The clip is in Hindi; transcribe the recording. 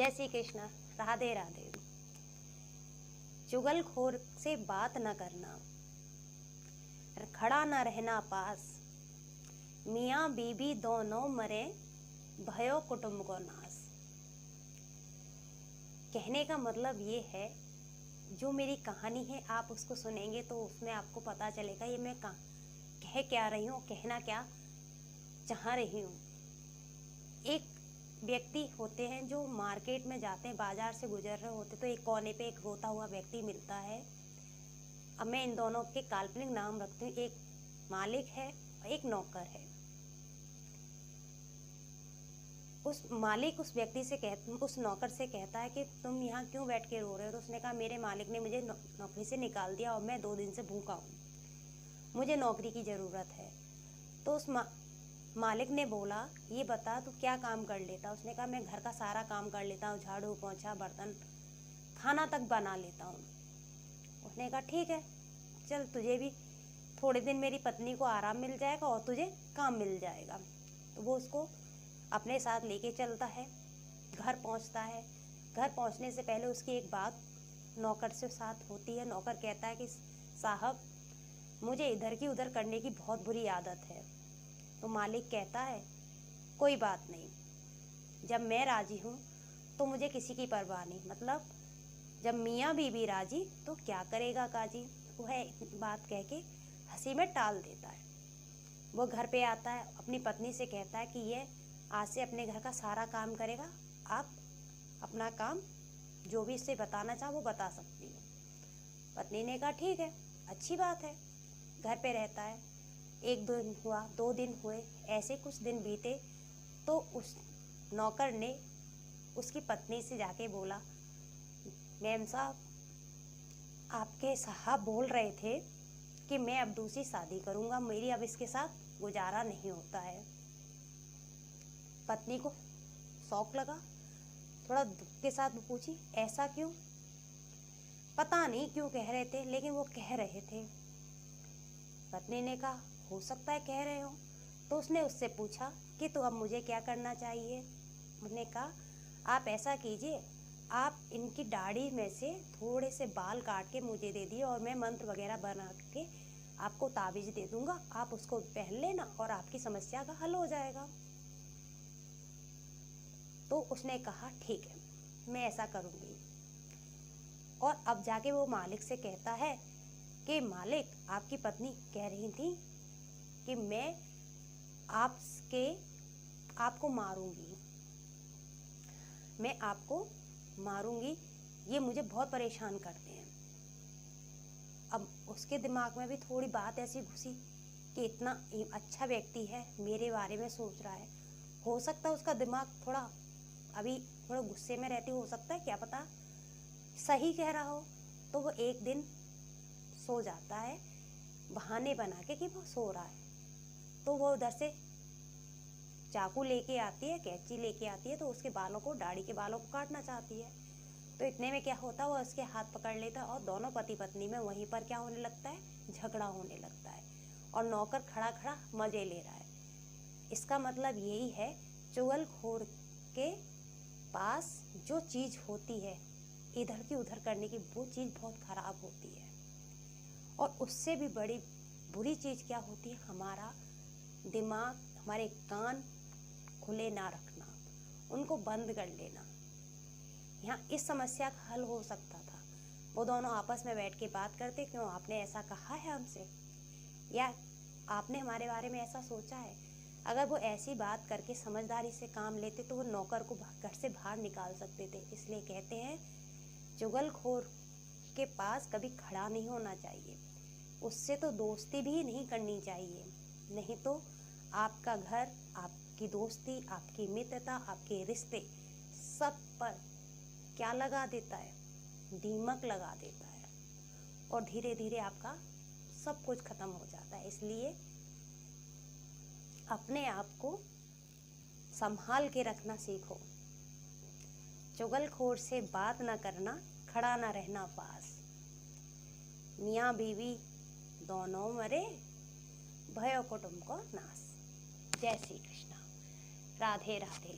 जय श्री कृष्ण। राधे राधे। चुगलखोर से बात न करना, खड़ा न रहना पास, मियाँ बीबी दोनों मरे, भयो कुटुंब को नाश। कहने का मतलब ये है, जो मेरी कहानी है आप उसको सुनेंगे तो उसमें आपको पता चलेगा ये मैं कह क्या रही हूँ, कहना क्या चाह रही हूँ। एक व्यक्ति होते हैं जो मार्केट में जाते हैं, बाजार से गुजर रहे होते तो एक कोने पे एक रोता हुआ व्यक्ति मिलता है। अब मैं इन दोनों के काल्पनिक नाम रखती हूँ, एक मालिक है और एक नौकर है। उस मालिक उस व्यक्ति से उस नौकर से कहता है कि तुम यहाँ क्यों बैठ के रो रहे हो। तो उसने कहा मेरे मालिक ने मुझे नौकरी से निकाल दिया और मैं 2 दिन से भूखा हूँ, मुझे नौकरी की ज़रूरत है। तो उस मालिक ने बोला ये बता तू क्या काम कर लेता। उसने कहा मैं घर का सारा काम कर लेता हूँ, झाड़ू पोंछा बर्तन खाना तक बना लेता हूँ। उसने कहा ठीक है चल, तुझे भी थोड़े दिन मेरी पत्नी को आराम मिल जाएगा और तुझे काम मिल जाएगा। तो वो उसको अपने साथ लेके चलता है, घर पहुँचता है। घर पहुँचने से पहले उसकी एक बात नौकर से साथ होती है। नौकर कहता है कि साहब मुझे इधर की उधर करने की बहुत बुरी आदत है। तो मालिक कहता है कोई बात नहीं, जब मैं राजी हूँ तो मुझे किसी की परवाह नहीं। मतलब जब मियाँ बीबी राजी तो क्या करेगा काजी। वह बात कह के हंसी में टाल देता है। वो घर पे आता है, अपनी पत्नी से कहता है कि ये आज से अपने घर का सारा काम करेगा, आप अपना काम जो भी इससे बताना चाहो वो बता सकती हो। पत्नी ने कहा ठीक है, अच्छी बात है। घर पे रहता है। 1 दिन हुआ, 2 दिन हुए, ऐसे कुछ दिन बीते तो उस नौकर ने उसकी पत्नी से जाके बोला मैम साहब आपके साहब बोल रहे थे कि मैं अब दूसरी शादी करूँगा, मेरी अब इसके साथ गुजारा नहीं होता है। पत्नी को शौक लगा, थोड़ा दुख के साथ पूछी ऐसा क्यों। पता नहीं क्यों कह रहे थे लेकिन वो कह रहे थे। पत्नी ने कहा हो सकता है कह रहे हो। तो उसने उससे पूछा कि तो अब मुझे क्या करना चाहिए। उसने कहा आप ऐसा कीजिए, आप इनकी दाढ़ी में से थोड़े से बाल काट के मुझे दे दिए और मैं मंत्र वगैरह बना के आपको ताबीज़ दे दूंगा, आप उसको पहन लेना और आपकी समस्या का हल हो जाएगा। तो उसने कहा ठीक है मैं ऐसा करूँगी। और अब जाके वो मालिक से कहता है कि मालिक आपकी पत्नी कह रही थी कि मैं आपको मारूंगी, मैं आपको मारूंगी, ये मुझे बहुत परेशान करते हैं। अब उसके दिमाग में भी थोड़ी बात ऐसी घुसी कि इतना अच्छा व्यक्ति है, मेरे बारे में सोच रहा है। हो सकता है उसका दिमाग अभी थोड़ा गुस्से में रहती, हो सकता है क्या पता सही कह रहा हो। तो वो एक दिन सो जाता है बहाने बना के कि वो सो रहा है। तो वो उधर से चाकू लेके आती है, कैंची लेके आती है, तो उसके बालों को, दाढ़ी के बालों को काटना चाहती है। तो इतने में क्या होता है, वो उसके हाथ पकड़ लेता है और दोनों पति पत्नी में वहीं पर क्या होने लगता है, झगड़ा होने लगता है। और नौकर खड़ा खड़ा मजे ले रहा है। इसका मतलब यही है, चुगलखोर के पास जो चीज़ होती है इधर की उधर करने की, वो चीज़ बहुत खराब होती है। और उससे भी बड़ी बुरी चीज़ क्या होती है, हमारा दिमाग, हमारे कान खुले ना रखना, उनको बंद कर लेना। यहाँ इस समस्या का हल हो सकता था। वो दोनों आपस में बैठ के बात करते, क्यों आपने ऐसा कहा है हमसे, या आपने हमारे बारे में ऐसा सोचा है। अगर वो ऐसी बात करके समझदारी से काम लेते तो वो नौकर को घर से बाहर निकाल सकते थे। इसलिए कहते हैं चुगलखोर के पास कभी खड़ा नहीं होना चाहिए, उससे तो दोस्ती भी नहीं करनी चाहिए। नहीं तो आपका घर, आपकी दोस्ती, आपकी मित्रता, आपके रिश्ते सब पर क्या लगा देता है, दीमक लगा देता है और धीरे धीरे आपका सब कुछ खत्म हो जाता है। इसलिए अपने आप को संभाल के रखना सीखो। चुगलखोर से बात ना करना, खड़ा ना रहना पास, मियाँ बीवी दोनों मरे, भयो कुटुंब को नाश। जय श्री कृष्ण। राधे राधे।